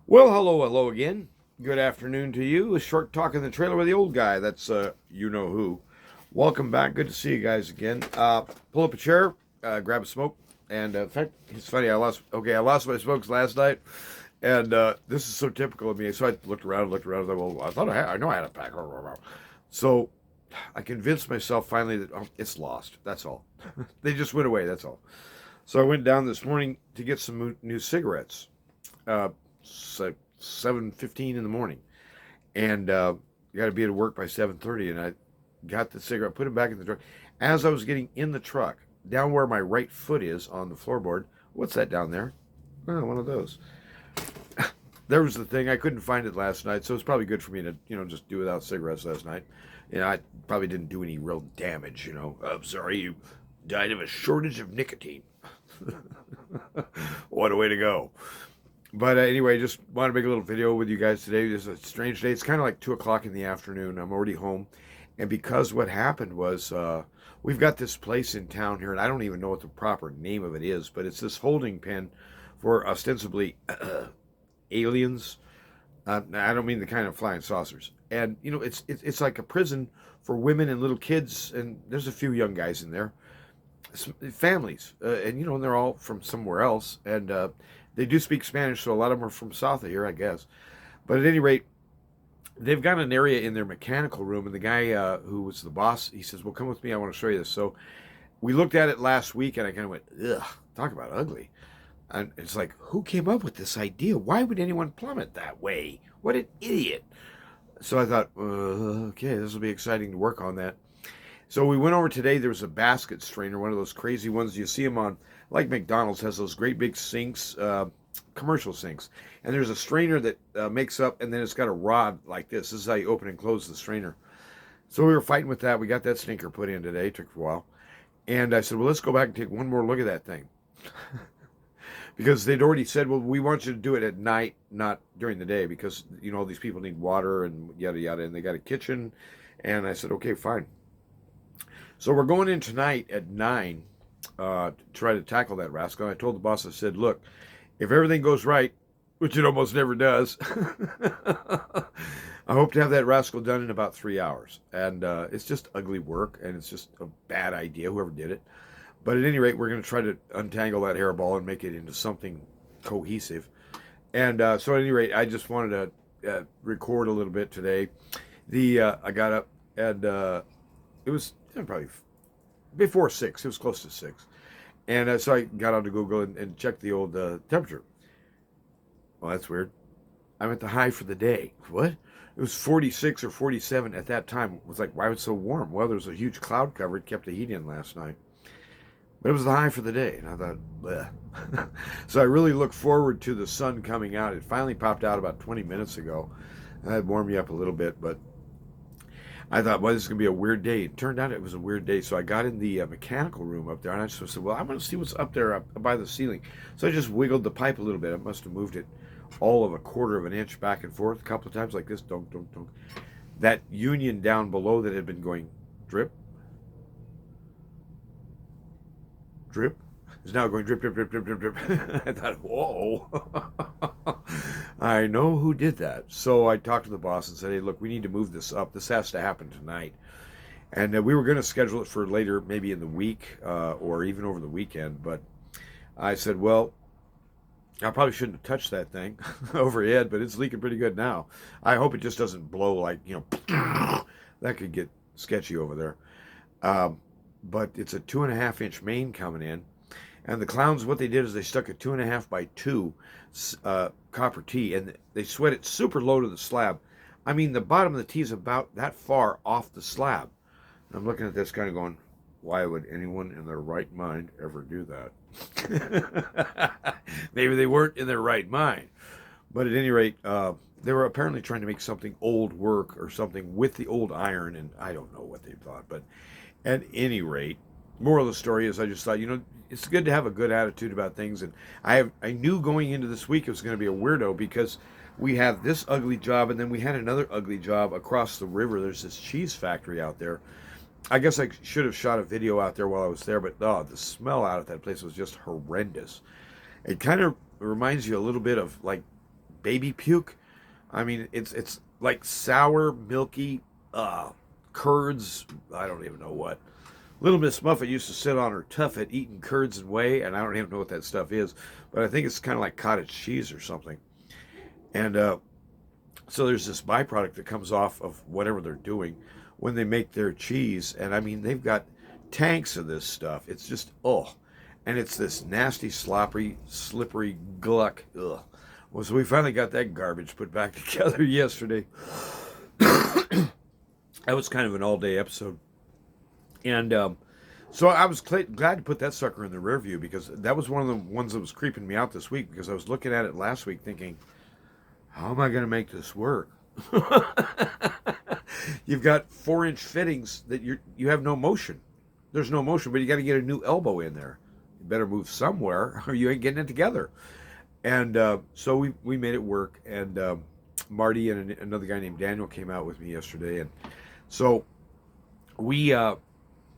Well, hello again. Good afternoon to you. A short talk in the trailer with the old guy. That's you know who. Welcome back. Good to see you guys again. Pull up a chair, grab a smoke, and in fact, it's funny. I lost my smokes last night, and this is so typical of me. So I looked around. I thought, well, I know I had a pack. So I convinced myself finally that it's lost. That's all. They just went away. That's all. So I went down this morning to get some new cigarettes. So 7:15 in the morning, and you got to be at work by 7:30. And I got the cigarette, put it back in the truck. As I was getting in the truck, down where my right foot is on the floorboard, what's that down there? Oh, one of those. There was the thing. I couldn't find it last night, so it's probably good for me to just do without cigarettes last night. I probably didn't do any real damage. I'm sorry you died of a shortage of nicotine. What a way to go. But anyway, just want to make a little video with you guys today. This is a strange day. It's kind of like 2 o'clock in the afternoon. I'm already home. And because what happened was we've got this place in town here, and I don't even know what the proper name of it is, but it's this holding pen for ostensibly aliens. I don't mean the kind of flying saucers. And, it's like a prison for women and little kids, and there's a few young guys in there. Families, and they're all from somewhere else, and they do speak Spanish, so a lot of them are from south of here, I guess. But at any rate, they've got an area in their mechanical room, and the guy who was the boss, he says, "Well, come with me. I want to show you this." So we looked at it last week, and I kind of went, "Ugh, talk about ugly." And it's like, who came up with this idea? Why would anyone plumb it that way? What an idiot! So I thought, okay, this will be exciting to work on that. So we went over today. There was a basket strainer, one of those crazy ones you see them on, like McDonald's has those great big sinks, commercial sinks. And there's a strainer that makes up, and then it's got a rod like this. This is how you open and close the strainer. So we were fighting with that. We got that stinker put in today. It took a while. And I said, well, let's go back and take one more look at that thing. Because they'd already said, well, we want you to do it at night, not during the day, because, all these people need water and yada, yada, and they got a kitchen. And I said, okay, fine. So we're going in tonight at 9 to try to tackle that rascal. And I told the boss, I said, look, if everything goes right, which it almost never does, I hope to have that rascal done in about 3 hours. And it's just ugly work, and it's just a bad idea, whoever did it. But at any rate, we're going to try to untangle that hairball and make it into something cohesive. And so at any rate, I just wanted to record a little bit today. I got up, and it was probably before 6. It was close to 6. And so I got onto Google and checked the old temperature. Well, that's weird. I'm at the high for the day. What? It was 46 or 47 at that time. It was like, why was it so warm? Well, there was a huge cloud cover. It kept the heat in last night. But it was the high for the day. And I thought, bleh. So I really look forward to the sun coming out. It finally popped out about 20 minutes ago. That warmed me up a little bit, but I thought, well, this is going to be a weird day. It turned out it was a weird day. So I got in the mechanical room up there, and I just said, well, I'm going to see what's up there up by the ceiling. So I just wiggled the pipe a little bit. I must have moved it all of a quarter of an inch back and forth a couple of times like this. Dunk, dunk, dunk. That union down below that had been going drip, drip, is now going drip, drip, drip, drip, drip, drip. I thought, whoa. I know who did that. So I talked to the boss and said, hey, look, we need to move this up. This has to happen tonight. And we were going to schedule it for later, maybe in the week or even over the weekend. But I said, well, I probably shouldn't have touched that thing overhead, but it's leaking pretty good now. I hope it just doesn't blow like, that could get sketchy over there. But it's a 2.5-inch main coming in. And the clowns, what they did is they stuck a 2.5 by 2 copper tee, and they sweat it super low to the slab. I mean, the bottom of the tee is about that far off the slab. And I'm looking at this kind of going, why would anyone in their right mind ever do that? Maybe they weren't in their right mind. But at any rate, they were apparently trying to make something old work or something with the old iron, and I don't know what they thought. But at any rate, moral of the story is I just thought, it's good to have a good attitude about things. And I knew going into this week it was going to be a weirdo because we have this ugly job, and then we had another ugly job across the river. There's this cheese factory out there. I guess I should have shot a video out there while I was there, but the smell out of that place was just horrendous. It kind of reminds you a little bit of like baby puke. I mean, it's like sour, milky curds. I don't even know what. Little Miss Muffet used to sit on her tuffet eating curds and whey, and I don't even know what that stuff is, but I think it's kind of like cottage cheese or something. And so there's this byproduct that comes off of whatever they're doing when they make their cheese, and I mean they've got tanks of this stuff. It's just and it's this nasty, sloppy, slippery gluck. Ugh. Well, so we finally got that garbage put back together yesterday. That was kind of an all-day episode. And so I was glad to put that sucker in the rear view, because that was one of the ones that was creeping me out this week, because I was looking at it last week thinking, how am I going to make this work? You've got 4-inch fittings that you have no motion. There's no motion, but you got to get a new elbow in there. You better move somewhere or you ain't getting it together. And so we made it work. And Marty and another guy named Daniel came out with me yesterday. And so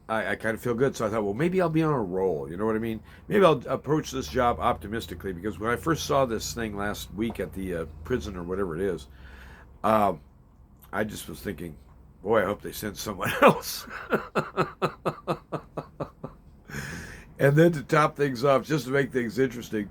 I kind of feel good. So I thought, well, maybe I'll be on a roll. You know what I mean? Maybe I'll approach this job optimistically, because when I first saw this thing last week at the prison or whatever it is, I just was thinking, boy, I hope they send someone else. And then to top things off, just to make things interesting,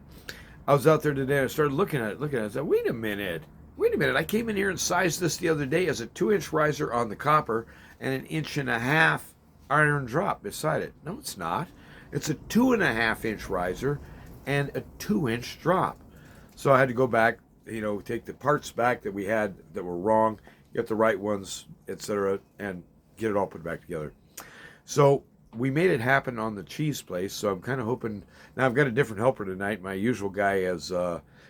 I was out there today and I started looking at it. I said, wait a minute. I came in here and sized this the other day as a 2-inch riser on the copper and an 1.5-inch iron drop beside it. No, it's not. It's a 2.5-inch riser and a 2-inch drop. So I had to go back, take the parts back that we had that were wrong, get the right ones, etc., and get it all put back together. So we made it happen on the cheese place. So I'm kind of hoping. Now I've got a different helper tonight. My usual guy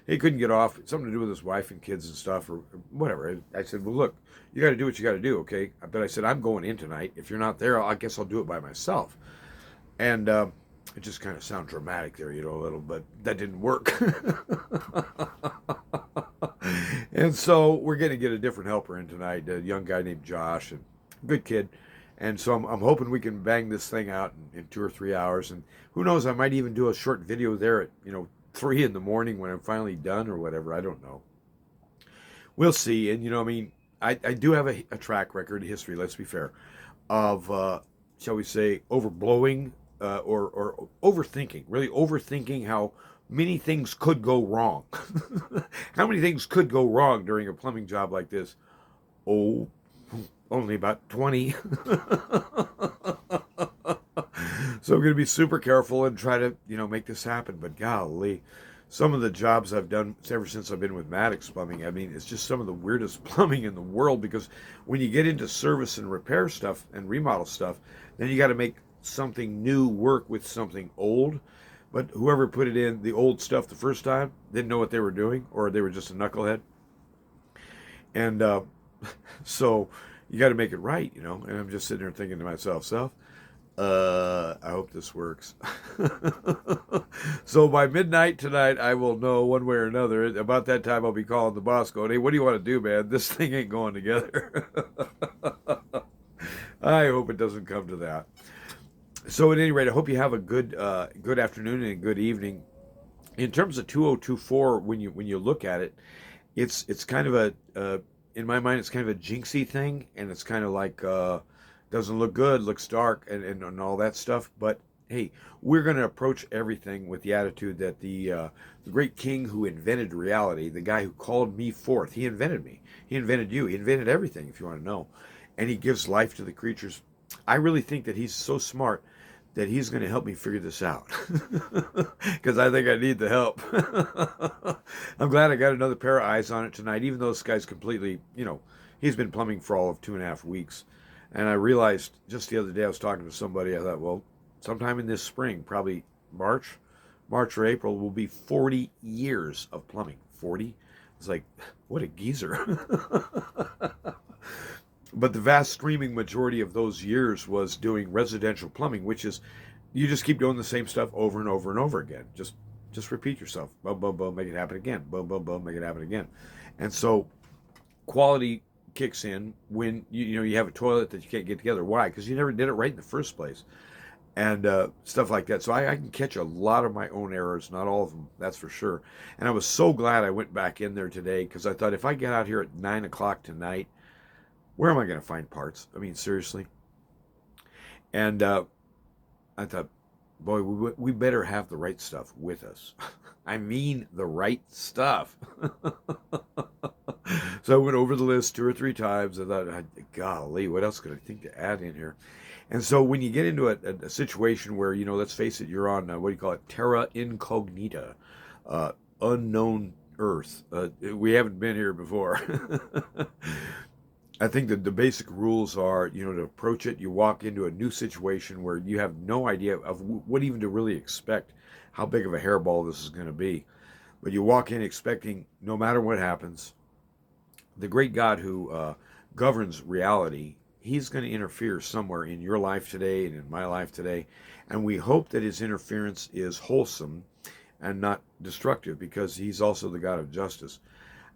he couldn't get off. It's something to do with his wife and kids and stuff or whatever. I said, well, look, you got to do what you got to do, okay? But I said, I'm going in tonight. If you're not there, I guess I'll do it by myself. And it just kind of sounds dramatic there, a little, but that didn't work. And so we're going to get a different helper in tonight, a young guy named Josh, and good kid. And so I'm hoping we can bang this thing out in 2 or 3 hours. And who knows, I might even do a short video there at, 3 in the morning when I'm finally done or whatever. I don't know. We'll see. And, I do have a track record, history, let's be fair, of, shall we say, overblowing or overthinking, really overthinking how many things could go wrong. How many things could go wrong during a plumbing job like this? Oh, only about 20. So I'm going to be super careful and try to, make this happen. But golly, some of the jobs I've done ever since I've been with Maddox Plumbing, I mean, it's just some of the weirdest plumbing in the world, because when you get into service and repair stuff and remodel stuff, then you got to make something new work with something old. But whoever put it in, the old stuff the first time, didn't know what they were doing, or they were just a knucklehead. And so you got to make it right, and I'm just sitting there thinking to myself, I hope this works. So by midnight tonight, I will know one way or another. About that time, I'll be calling the boss going, hey, what do you want to do, man? This thing ain't going together. I hope it doesn't come to that. So at any rate, I hope you have a good afternoon and a good evening. In terms of 2024, when you look at it, it's kind of in my mind, it's kind of a jinxy thing, and it's kind of like doesn't look good, looks dark, and all that stuff. But hey, we're going to approach everything with the attitude that the great king who invented reality, the guy who called me forth, he invented me, he invented you, he invented everything, if you want to know, and he gives life to the creatures. I really think that he's so smart that he's going to help me figure this out, because I think I need the help. I'm glad I got another pair of eyes on it tonight, even though this guy's completely, he's been plumbing for all of 2.5 weeks. And I realized just the other day, I was talking to somebody, I thought, well, sometime in this spring, probably March or April, will be 40 years of plumbing. 40? It's like, what a geezer. But the vast screaming majority of those years was doing residential plumbing, which is, you just keep doing the same stuff over and over and over again. Just repeat yourself. Boom, boom, boom, make it happen again. Boom, boom, boom, make it happen again. And so quality kicks in when you have a toilet that you can't get together. Why? Because you never did it right in the first place. and stuff like that. So I can catch a lot of my own errors, not all of them, that's for sure. And I was so glad I went back in there today because I thought if I get out here at 9 o'clock tonight, where am I going to find parts? I mean, seriously. And I thought, boy, we better have the right stuff with us. I mean, the right stuff. So I went over the list 2 or 3 times. I thought, golly, what else could I think to add in here? And so when you get into a situation where, let's face it, you're on, what do you call it, terra incognita, uh, unknown Earth. We haven't been here before. I think that the basic rules are, to approach it, you walk into a new situation where you have no idea of what even to really expect, how big of a hairball this is going to be. But you walk in expecting, no matter what happens, the great God who governs reality, he's going to interfere somewhere in your life today and in my life today. And we hope that his interference is wholesome and not destructive because he's also the God of justice.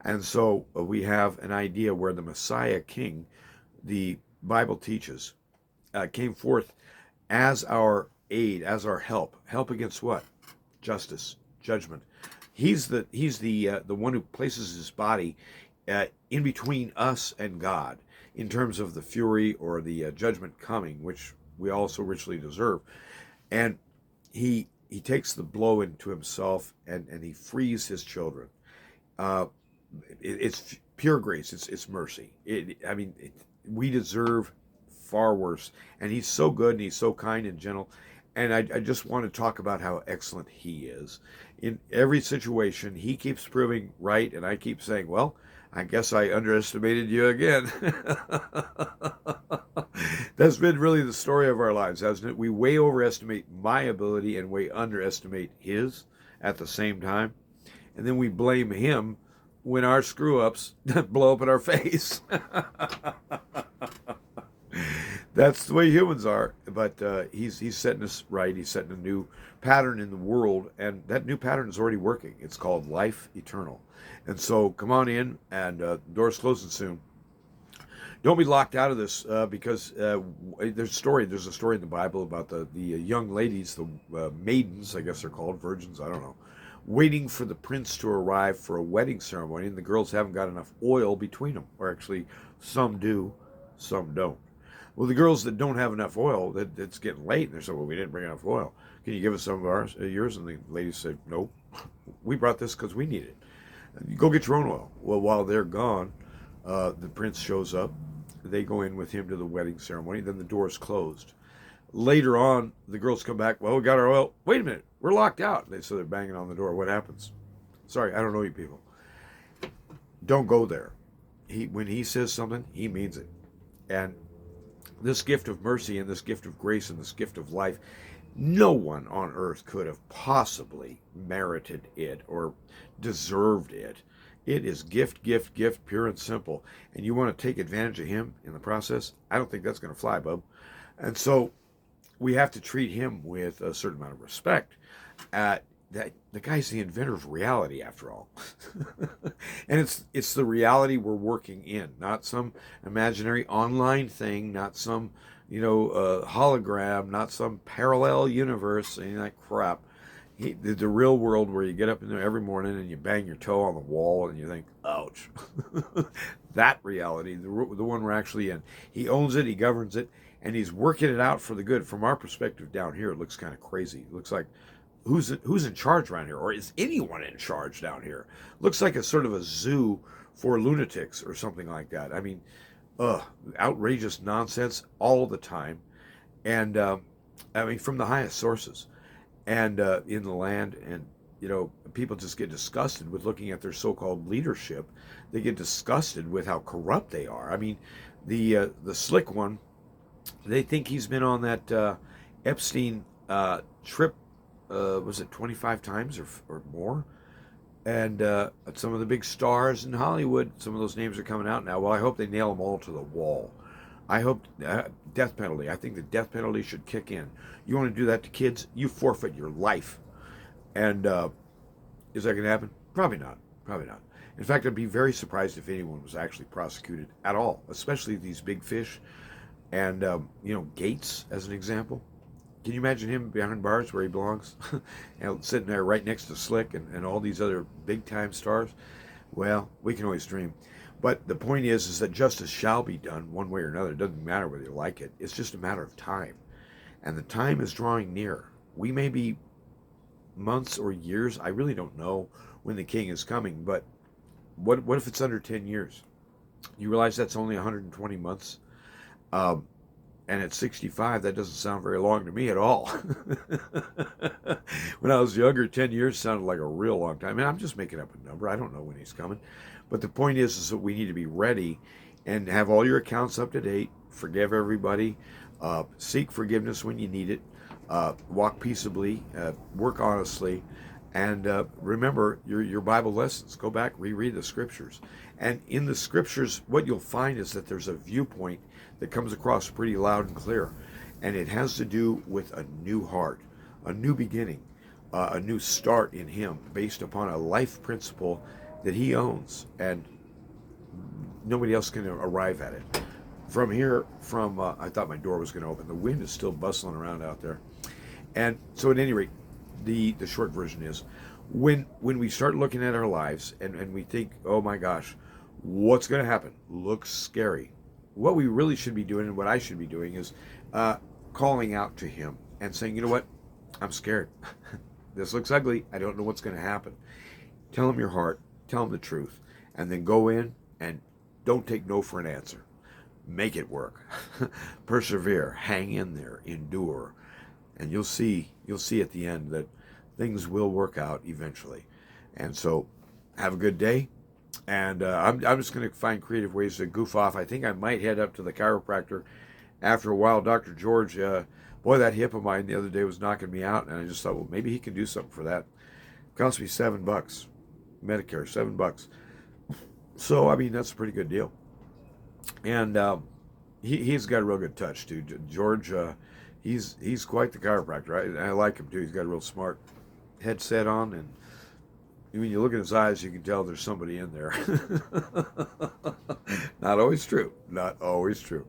And so we have an idea where the Messiah King, the Bible teaches, came forth as our aid, as our help. Help against what? Justice, judgment. He's the one who places his body in between us and God in terms of the fury or the judgment coming, which we also richly deserve. And he takes the blow into himself and he frees his children. Uh, it's pure grace. It's mercy. We deserve far worse, and he's so good and he's so kind and gentle. And I just want to talk about how excellent he is in every situation. He keeps proving right, and I keep saying, well, I guess I underestimated you again. That's been really the story of our lives, hasn't it? We way overestimate my ability and way underestimate his at the same time. And then we blame him when our screw ups blow up in our face. That's the way humans are. But he's setting us right. He's setting a new pattern in the world. And that new pattern is already working. It's called life eternal. And so come on in, and doors closing soon. Don't be locked out of this because there's a story in the Bible about the young ladies, the maidens, I guess they're called, virgins, I don't know, waiting for the prince to arrive for a wedding ceremony, and the girls haven't got enough oil between them. Or actually, some do, some don't. Well, the girls that don't have enough oil, it's getting late, and they're saying, well, we didn't bring enough oil. Can you give us some of yours? And the ladies said, nope, we brought this because we need it. You go get your own oil. Well, while they're gone, the prince shows up. They go in with him to the wedding ceremony. Then the door's closed. Later on, the girls come back. Well, we got our oil. Wait a minute. We're locked out. So they're banging on the door. What happens? Sorry, I don't know you people. Don't go there. When he says something, he means it. And this gift of mercy and this gift of grace and this gift of life, no one on earth could have possibly merited it or deserved it. It is gift, gift, gift, pure and simple. And you want to take advantage of him in the process? I don't think that's going to fly, bub. And so we have to treat him with a certain amount of respect. That the guy's the inventor of reality, after all. And it's the reality we're working in, not some imaginary online thing, not some hologram, not some parallel universe, any of that crap. The real world where you get up in there every morning and you bang your toe on the wall and you think, ouch. That reality, the one we're actually in. He owns it, he governs it, and he's working it out for the good. From our perspective down here, it looks kind of crazy. It looks like, who's in charge around here? Or is anyone in charge down here? Looks like a sort of a zoo for lunatics or something like that. I mean, outrageous nonsense all the time. And, from the highest sources. And in the land, and people just get disgusted with looking at their so-called leadership. They get disgusted with how corrupt they are. I mean, the slick one, they think he's been on that Epstein trip. Was it 25 times or more? And some of the big stars in Hollywood, some of those names are coming out now. Well, I hope they nail them all to the wall. I hope death penalty. I think the death penalty should kick in. You want to do that to kids, you forfeit your life. And is that going to happen? Probably not. Probably not. In fact, I'd be very surprised if anyone was actually prosecuted at all, especially these big fish. And, Gates, as an example. Can you imagine him behind bars where he belongs? Sitting there right next to Slick and all these other big time stars? Well, we can always dream. But the point is that justice shall be done one way or another. It doesn't matter whether you like it. It's just a matter of time. And the time is drawing near. We may be months or years. I really don't know when the king is coming. But what if it's under 10 years? You realize that's only 120 months? Um, and at 65, that doesn't sound very long to me at all. When I was younger, 10 years sounded like a real long time. And I'm just making up a number. I don't know when he's coming. But the point is that we need to be ready and have all your accounts up to date, forgive everybody, seek forgiveness when you need it, walk peaceably, work honestly, and remember your Bible lessons. Go back, reread the scriptures. And in the scriptures, what you'll find is that there's a viewpoint that comes across pretty loud and clear. And it has to do with a new heart, a new beginning, a new start in Him based upon a life principle that He owns. And nobody else can arrive at it. From here, I thought my door was going to open. The wind is still bustling around out there. And so at any rate, the short version is, when we start looking at our lives and we think, oh my gosh, what's going to happen? Looks scary. What we really should be doing, and what I should be doing, is calling out to Him and saying, you know what? I'm scared. This looks ugly. I don't know what's going to happen. Tell Him your heart. Tell Him the truth. And then go in and don't take no for an answer. Make it work. Persevere. Hang in there. Endure. And you'll see at the end that things will work out eventually. And so have a good day. And I'm just going to find creative ways to goof off. I think I might head up to the chiropractor after a while. Dr. George, boy, that hip of mine the other day was knocking me out. And I just thought, well, maybe he can do something for that. It cost me $7. Medicare, $7. So, I mean, that's a pretty good deal. And he's got a real good touch, too. George, he's quite the chiropractor. I like him, too. He's got a real smart headset on, and when you look at his eyes, you can tell there's somebody in there. Not always true. Not always true.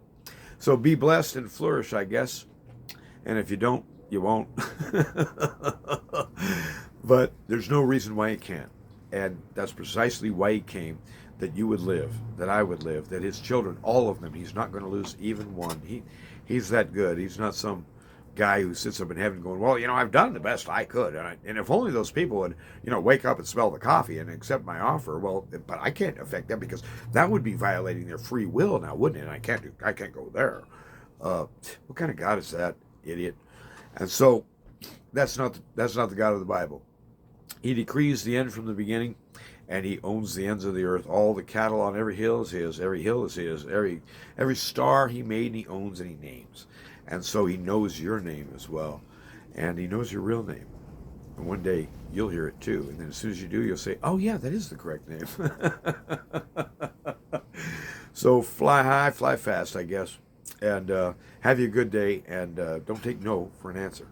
So be blessed and flourish, I guess. And if you don't, you won't. But there's no reason why you can't. And that's precisely why He came, that you would live, that I would live, that His children, all of them, He's not going to lose even one. He's that good. He's not some guy who sits up in heaven going, well, I've done the best I could. And if only those people would, wake up and smell the coffee and accept my offer, well, but I can't affect them because that would be violating their free will now, wouldn't it? And I can't go there. What kind of God is that, idiot? And so that's not the God of the Bible. He decrees the end from the beginning, and He owns the ends of the earth. All the cattle on every hill is His. Every hill is His. Every star He made, He owns and He names. And so He knows your name as well. And He knows your real name. And one day you'll hear it too. And then as soon as you do, you'll say, oh yeah, that is the correct name. So fly high, fly fast, I guess. And have you a good day. And don't take no for an answer.